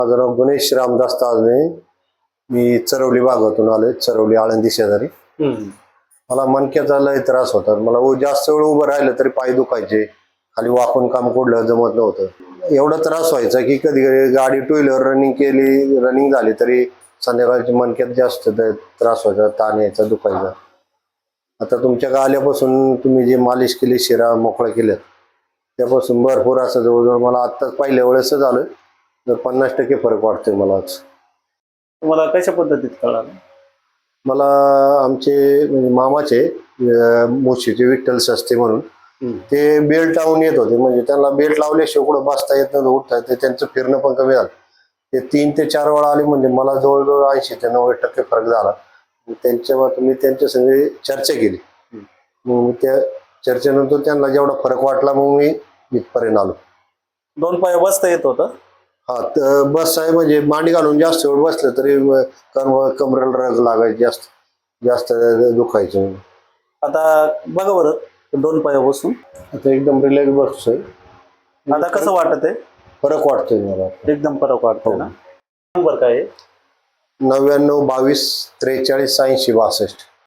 माझं नाव गणेश रामदास ताजने. मी चरवली भागातून आलोय, चरवली आळंदी शेजारी. मला मणक्याचा लय त्रास होता. मला जास्त वेळ उभं राहिलं तरी पाय दुखायचे, खाली वाकून काम कोडलं जमत नव्हतं. एवढा त्रास व्हायचा की कधी कधी गाडी टू व्हीलर रनिंग झाली तरी संध्याकाळची मणक्यात जास्त त्रास व्हायचा, ताण यायचा, दुखायचा. आता तुमच्या आल्यापासून तुम्ही जे मालिश केली, शिरा मोकळ्या केल्यात, त्यापासून भरपूर असं जवळजवळ मला आत्ताच पहिल्या वेळेस झालं तर 50% फरक वाटतोय मला आज. तुम्हाला कशा पद्धतीत कळालं? मला आमचे म्हणजे मामाचे मुशीचे विठ्ठल सस्ते म्हणून ते बेल्ट लावून येत होते. म्हणजे त्यांना बेल्ट लावल्याशिवाय कुठं बसता येत नव्हतं, उठता येत. त्यांचं फिरणं पण कमी झालं. ते 3 ते 4 वेळा आले म्हणजे मला जवळजवळ 80 ते 90% फरक झाला. मी त्यांच्या संगे चर्चा केली. मग त्या चर्चेनंतर त्यांना जेवढा फरक वाटला मग मी इथपर्यंत आलो. 2 पाय बसता येत होतं? हा, तर बस आहे म्हणजे मांडी घालून जास्त वेळ बसलं तरी कमरेला रग लागायची, जास्त जास्त दुखायचं. आता बघा बरं, 2 पाय बसून आता एकदम रिलॅक्स बसतोय. आता कसं वाटत आहे? फरक वाटतोय मला, एकदम फरक वाटतोय ना? नंबर काय आहे? 99 22 43 80 62.